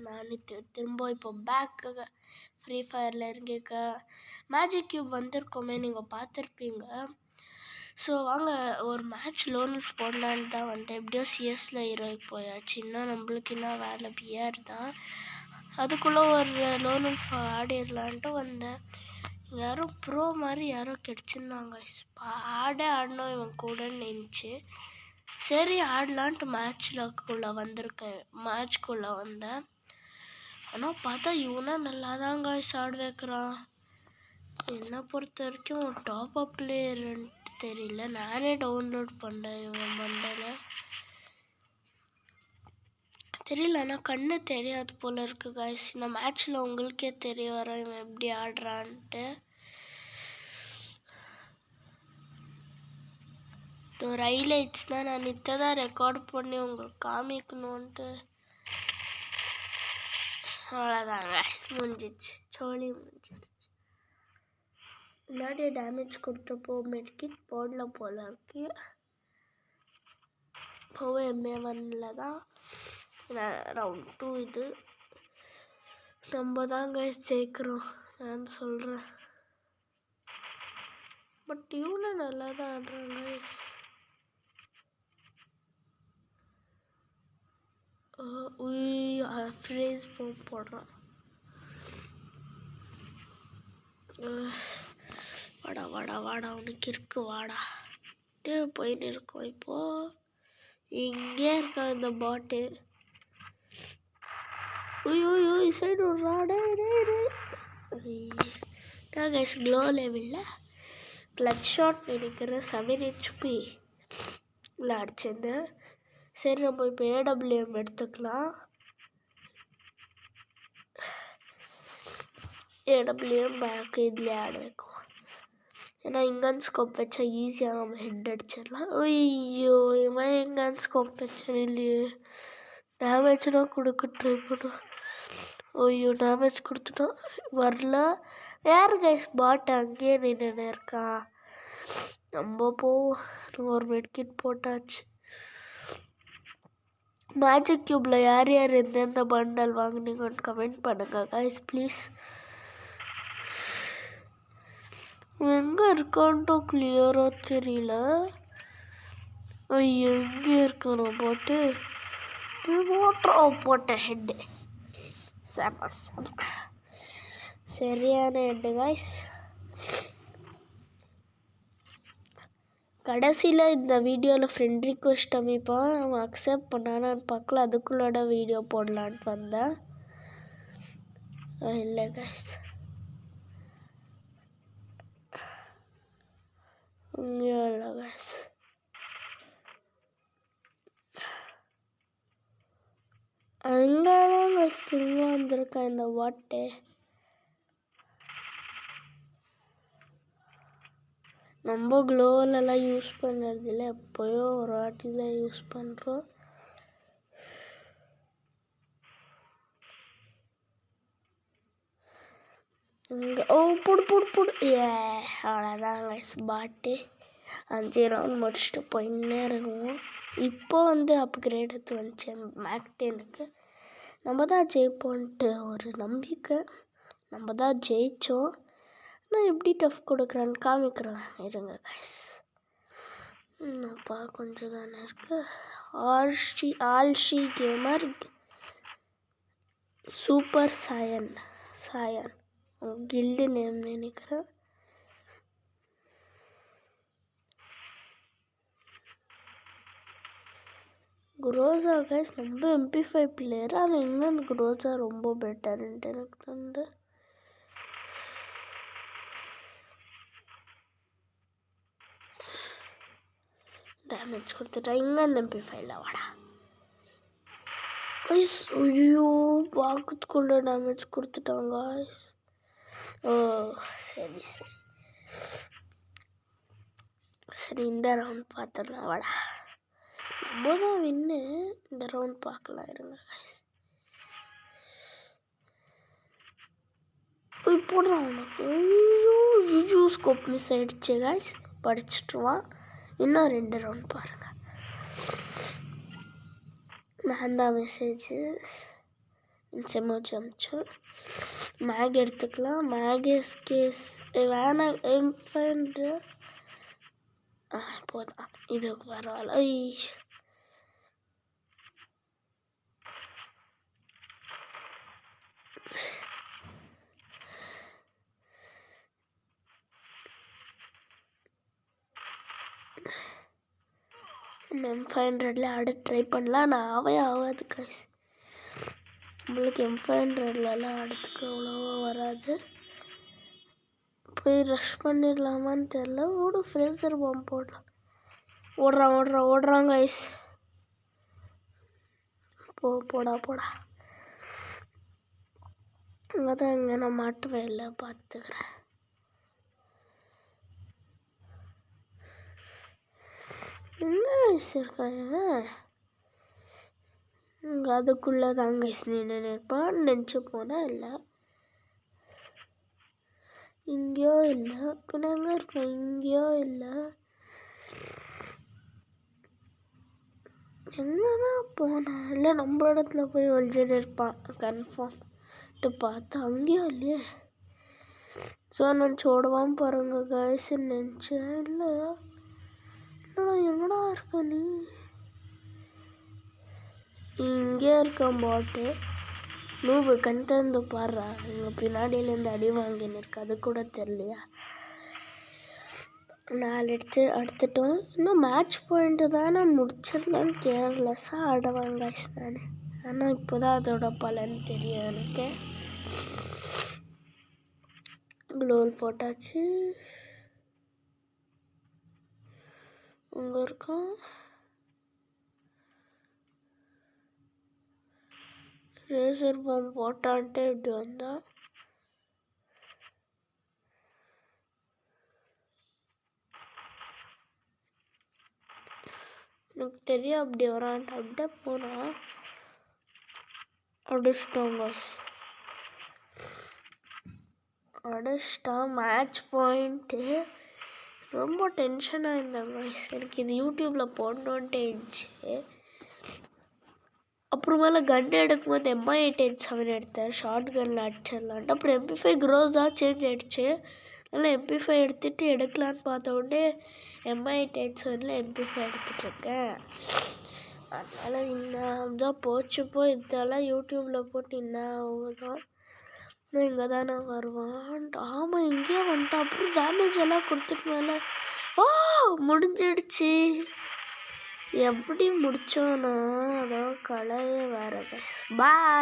நான் திரும்ப இப்போ பேக்கு ஃப்ரீ ஃபயரில் இருக்க மேஜிக் கியூப் வந்திருக்கோமே, நீங்கள் பார்த்துருப்பீங்க. ஸோ வாங்க ஒரு மேட்ச் லோன் போடலான்னு தான் வந்தேன். எப்படியோ சிஎஸ்ல ஹீரோய்க்கு போயாச்சு. இன்னும் நம்மளுக்கு என்ன வேலை பிஆர் தான். அதுக்குள்ளே ஒரு லோன் ஆடிடலான்ட்டு வந்தேன். யாரோ ப்ரோ மாதிரி யாரோ கிடச்சிருந்தாங்க. ஆடணும் இவன் கூடன்னு நினச்சி சரி ஆடலான்ட்டு மேட்ச்குள்ளே வந்தேன். ஆனால் பார்த்தா இவனா நல்லா தான் காய்ஸ் ஆட வைக்கிறான். என்னை பொறுத்த வரைக்கும் டாப் அப் பிளேயர்ன்ட்டு தெரியல. நானே டவுன்லோட் பண்ணேன் இவன் பண்டலை தெரியல. ஆனால் கண்ணு தெரியாது போல் இருக்குது காய்ஸ். இந்த மேட்ச்சில் உங்களுக்கே தெரிய வர இவன் எப்படி ஆடுறான்ட்டு. ஒரு ஹைலைட்ஸ் தான் நான் தான் ரெக்கார்ட் பண்ணி உங்களுக்கு காமிக்கணுன்ட்டு. அவ்வளோதாங்க, முடிஞ்சிச்சு, சோழி முடிஞ்சிடுச்சு. முன்னாடியே டேமேஜ் கொடுத்தப்போ மெட்கிட் போடல போல இருக்கு. இப்போ MA1 தான் ரவுண்ட் 2 இது. நம்ம தாங்க ஜெயிக்கிறோம் நான் சொல்கிறேன். பட் இவனை நல்லா தான் ஆடுறாங்க. ஃப்ரேஸ் போடுறான். வாடா வாடா வாடா உனக்கு இருக்கு வாடா போயின்னு இருக்கோம். இப்போது இங்கே இருக்கா இந்த பாட்டு. ஐயோ சைடு விட்றாடே. கைஸ் க்ளோ லெவலில் கிளச் ஷாட் நினைக்கிறேன் 7 HP இல்லை அடிச்சிருந்தேன். சரி நம்ம இப்போ AWM எடுத்துக்கலாம். AWM பேக் இதில் ஆட வைக்கும். ஏன்னா இங்கன் ஸ்கோப் வச்சா ஈஸியாக நம்ம ஹெட் அடிச்சிடலாம். ஐயோ இவன் எங்கன் ஸ்கோப் வச்சா இல்லையே. டேமேஜ்லாம் கொடுக்க ட்ரை பண்ணும். ஐயோ டேமேஜ் கொடுத்துட்டோம், வரல. யார் கைஸ் பாட் அங்கேயே நின்று இருக்கா. நம்ம போவோம். ஒரு மெட்கிட் போட்டாச்சு. மேஜிக் கியூப்ல யார் எந்தெந்த பண்டல் வாங்கினீங்கன்னு கமெண்ட் பண்ணுங்க கைஸ் ப்ளீஸ். எங்கே இருக்கான்ட்டோ கிளியராக தெரியல. ஐயோ எங்கே இருக்கானோ போட்டு போட்டேன் ஹெட்டு. செம சரியான ஹெட்டு கைஸ். கடைசியில் இந்த வீடியோவில் ஃப்ரெண்ட் ரிக்வெஸ்ட் அமைப்பான். அவன் அக்செப்ட் பண்ணான்னு பார்க்கல. அதுக்குள்ளோட வீடியோ போடலான்ட்டு வந்தேன். இல்லை கைஸ் இல்லை கைஸ் அங்கே தான் கைஸ் திரும்ப வந்திருக்கேன் இந்த வாட்டை. நம்ம க்ளோவலெல்லாம் யூஸ் பண்ணுறதில்ல, எப்போயோ ஒரு வாட்டி தான் யூஸ் பண்ணுறோம். இங்கே புடு அவ்வளோதான் கைஸ் பாட்டு. 5 ரவுண்ட் முடிச்சுட்டு போயின்னே இருக்குவோம். இப்போ அப்கிரேட் எடுத்து வந்துச்சேன் மேக் 10க்கு. நம்ம தான் ஜெயிப்போன்ட்டு ஒரு நம்பிக்கை. நம்ம தான் ஜெயித்தோம். நான் எப்படி டஃப் கொடுக்குறேன்னு காமிக்கிறேன் இருங்க கைஸ். அப்பா கொஞ்சம் தானே இருக்கு. ஆல்ஷி gamer super Zion guild name நினைக்கிறேன். குரோசா கைஸ் நம்ம MP5 பிளேயர். ஆனால் இங்கே அந்த குரோசா ரொம்ப பெட்டர்ன்ட்டு எனக்கு தந்து. டேமேஜ் கொடுத்துட்டா. இங்கே அந்த MP5 வாடா கைஸ். ஐயோ பார்க்கறதுக்குள்ள டேமேஜ் கொடுத்துட்டாங்க கைஸ். ஓ சரி இந்த ரவுண்ட் பார்த்துடலாம் வாடா. நம்ம தான் வின்னு. இந்த ரவுண்ட் பார்க்கலாம் இருங்க கைஸ். போய் போடுறான் உனக்கு. ஐயோ ஸ்கோப் மிஸ் ஆகிடுச்சு கைஸ். படிச்சுட்டுருவான். இன்னும் 2 ரவுண்ட் பாருங்கள். நான் தான் மெசேஜ் எமோஜி அமிச்சோம். மேக் எடுத்துக்கலாம். மேகஸ் கேஸ் வேணாம் எம்ஃபைண்ட் போதும், இது பரவாயில்ல. M500ல ஆட ட்ரை பண்ணலாம். நான் ஆகாது கைஸ். நம்மளுக்கு M500லலாம் ஆடுறதுக்கு அவ்வளோவா வராது. போய் ரஷ் பண்ணிடலாமான்னு தெரில. ஃப்ரேசர் பாம்பு போடலாம். ஓடுறான் கைஸ். போடா இங்கே தான் இங்கே நான் மாட்டுவேன். இல்லை பார்த்துக்கிறேன். என்ன வயசு இருக்காங்க இங்கே? அதுக்குள்ளே தாங்க நின்று நிற்பான்னு நினச்சி போனால் இல்லை, இங்கேயோ இல்லை. பின்ன எங்கே இருக்கேன்? இங்கேயோ இல்லை. எங்கதான் போனேன்? இல்லை நம்ம இடத்துல போய் ஒழிஞ்சுன்னு இருப்பான் கன்ஃபார்ம். பார்த்தா அங்கேயோ இல்லையே. ஸோ நினச்சி ஓடுவான் பாருங்க கைஸ்ன்னு நினச்சேன். இல்லை எங்கடா இருக்க நீ? இங்கே இருக்கான் பாட்டு. நூபு கண் திறந்து பாடுறா. எங்கள் பின்னாடியிலேருந்து அடி வாங்கின்னு இருக்கு. அது கூட தெரியலையா? 4 எடுத்துட்டோம். இன்னும் மேட்ச் பாயிண்ட்டு தான் நான் முடிச்சிடலான்னு கேர்லெஸ்ஸாக ஆடுவாங்க நான். ஆனால் இப்போ தான் அதோட பலன் தெரியும் எனக்கு. க்ளோல் போட்டாச்சு. உங்க இருக்கும் ரேசர் பாம்பு போட்டான்ட்டு இப்படி வந்தா எனக்கு தெரியும். அப்படி வரான்ட்டு அப்படியே போனா அடிச்சிட்டான். Match point. ரொம்ப டென்ஷனாக இருந்தாங்க. எனக்கு இது யூடியூப்பில் போடணுன்ட்டே இருந்துச்சு. அப்புறமேல கன் எடுக்கும்போது MI887 எடுத்தேன். ஷார்ட் கன்னில் அடிச்சிடலான்ட்டு. அப்புறம் MP5 க்ரோஸாக சேஞ்ச் ஆகிடுச்சு. அதனால் MP5 எடுத்துகிட்டு எடுக்கலான்னு பார்த்த உடனே MI887ல் MP5 எடுத்துகிட்ருக்கேன். அதனால் இன்னும் தான் போச்சு. இதெல்லாம் யூடியூப்பில் போட்டு இன்னும் இங்கே தானே வருவான். ஆமாம், இங்கேயே வந்துட்டான். அப்புறம் டேமேஜ் எல்லாம் கொடுத்துட்டு மேலே முடிஞ்சிடுச்சு. எப்படி முடித்தோன்னா அதான் கலையே வேறு. பாய்.